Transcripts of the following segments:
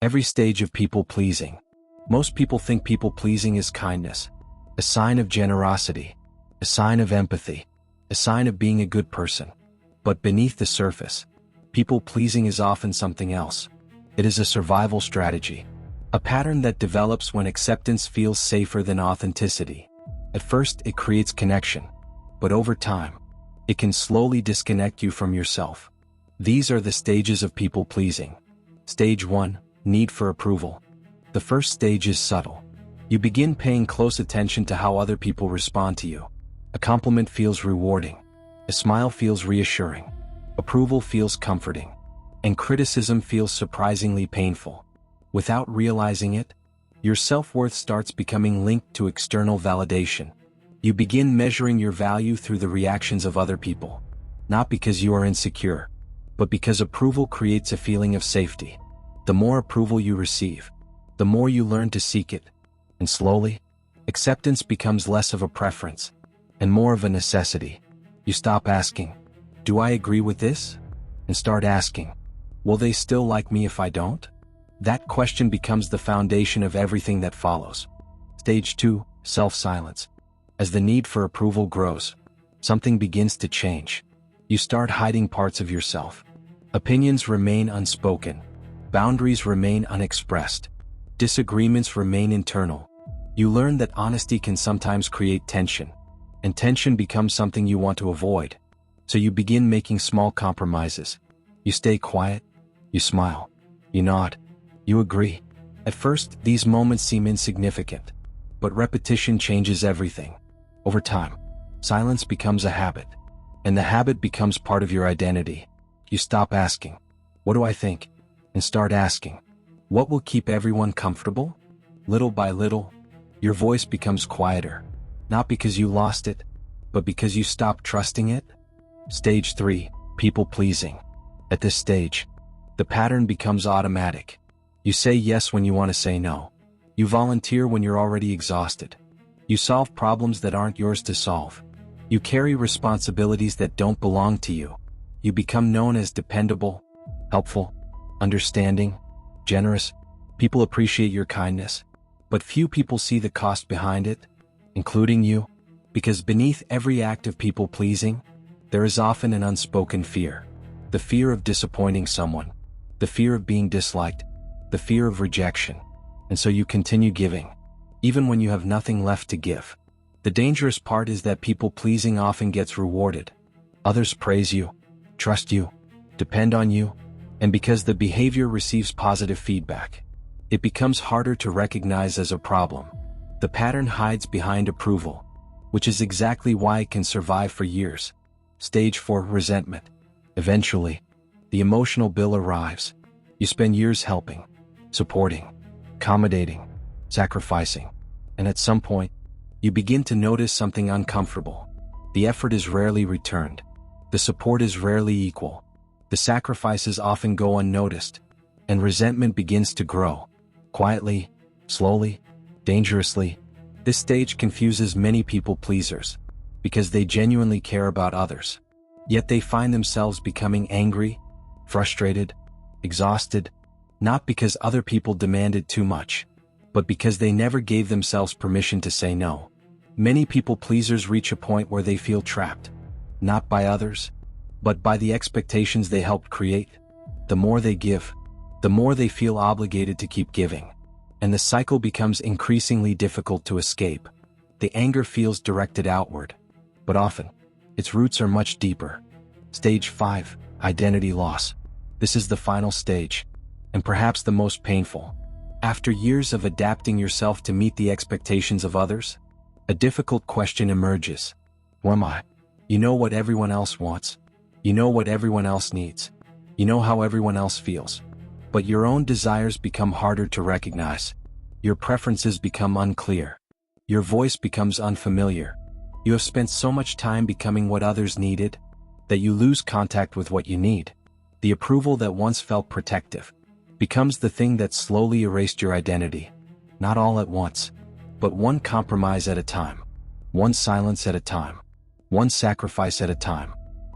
Every stage of people-pleasing. Most people think people-pleasing is kindness, a sign of generosity, a sign of empathy, a sign of being a good person. But beneath the surface, people-pleasing is often something else. It is a survival strategy, a pattern that develops when acceptance feels safer than authenticity. At first, it creates connection, but over time, it can slowly disconnect you from yourself. These are the stages of people-pleasing. Stage 1. Need for approval. The first stage is subtle. You begin paying close attention to how other people respond to you. A compliment feels rewarding. A smile feels reassuring. Approval feels comforting. And criticism feels surprisingly painful. Without realizing it, your self-worth starts becoming linked to external validation. You begin measuring your value through the reactions of other people. Not because you are insecure, but because approval creates a feeling of safety. The more approval you receive, the more you learn to seek it. And slowly, acceptance becomes less of a preference and more of a necessity. You stop asking, "Do I agree with this?" and start asking, "Will they still like me if I don't?" That question becomes the foundation of everything that follows. Stage 2. Self-silence. As the need for approval grows, something begins to change. You start hiding parts of yourself. Opinions remain unspoken. Boundaries remain unexpressed. Disagreements remain internal. You learn that honesty can sometimes create tension, and tension becomes something you want to avoid. So you begin making small compromises. You stay quiet. You smile. You nod. You agree. At first, these moments seem insignificant, but repetition changes everything. Over time, silence becomes a habit, and the habit becomes part of your identity. You stop asking, "What do I think?" and start asking, "What will keep everyone comfortable?" Little by little, your voice becomes quieter, not because you lost it, but because you stopped trusting it. Stage 3. People-pleasing. At this stage, the pattern becomes automatic. You say yes when you want to say no. You volunteer when you're already exhausted. You solve problems that aren't yours to solve. You carry responsibilities that don't belong to you. You become known as dependable, helpful, understanding, generous. People appreciate your kindness, but few people see the cost behind it, including you, because beneath every act of people-pleasing, there is often an unspoken fear. The fear of disappointing someone, the fear of being disliked, the fear of rejection. And so you continue giving, even when you have nothing left to give. The dangerous part is that people-pleasing often gets rewarded. Others praise you, trust you, depend on you, and because the behavior receives positive feedback, it becomes harder to recognize as a problem. The pattern hides behind approval, which is exactly why it can survive for years. Stage 4. Resentment. Eventually, the emotional bill arrives. You spend years helping, supporting, accommodating, sacrificing, and at some point, you begin to notice something uncomfortable. The effort is rarely returned. The support is rarely equal. The sacrifices often go unnoticed, and resentment begins to grow. Quietly, slowly, dangerously. This stage confuses many people-pleasers, because they genuinely care about others. Yet they find themselves becoming angry, frustrated, exhausted, not because other people demanded too much, but because they never gave themselves permission to say no. Many people-pleasers reach a point where they feel trapped, not by others, but by the expectations they helped create. The more they give, the more they feel obligated to keep giving, and the cycle becomes increasingly difficult to escape. The anger feels directed outward, but often, its roots are much deeper. Stage 5. Identity loss. This is the final stage, and perhaps the most painful. After years of adapting yourself to meet the expectations of others, a difficult question emerges. Who am I? You know what everyone else wants. You know what everyone else needs. You know how everyone else feels. But your own desires become harder to recognize. Your preferences become unclear. Your voice becomes unfamiliar. You have spent so much time becoming what others needed, that you lose contact with what you need. The approval that once felt protective becomes the thing that slowly erased your identity. Not all at once, but one compromise at a time. One silence at a time. One sacrifice at a time.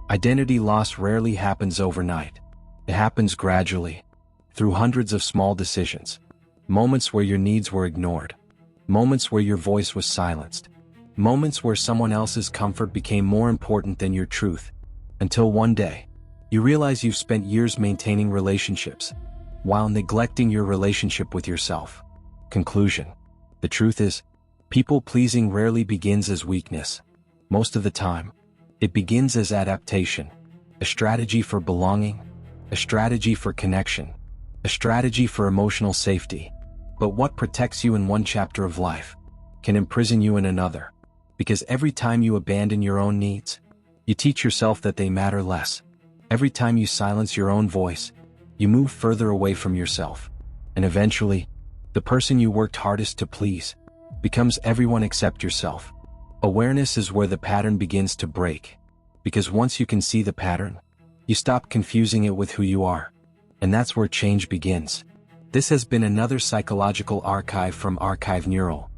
Identity loss rarely happens overnight. It happens gradually, through hundreds of small decisions. Moments where your needs were ignored. Moments where your voice was silenced. Moments where someone else's comfort became more important than your truth. Until one day, you realize you've spent years maintaining relationships, while neglecting your relationship with yourself. Conclusion. The truth is, people-pleasing rarely begins as weakness. Most of the time, it begins as adaptation, a strategy for belonging, a strategy for connection, a strategy for emotional safety. But what protects you in one chapter of life can imprison you in another, because every time you abandon your own needs, you teach yourself that they matter less. Every time you silence your own voice, you move further away from yourself. And eventually, the person you worked hardest to please becomes everyone except yourself. Awareness is where the pattern begins to break, because once you can see the pattern, you stop confusing it with who you are. And that's where change begins. This has been another psychological archive from ArchiveNeural.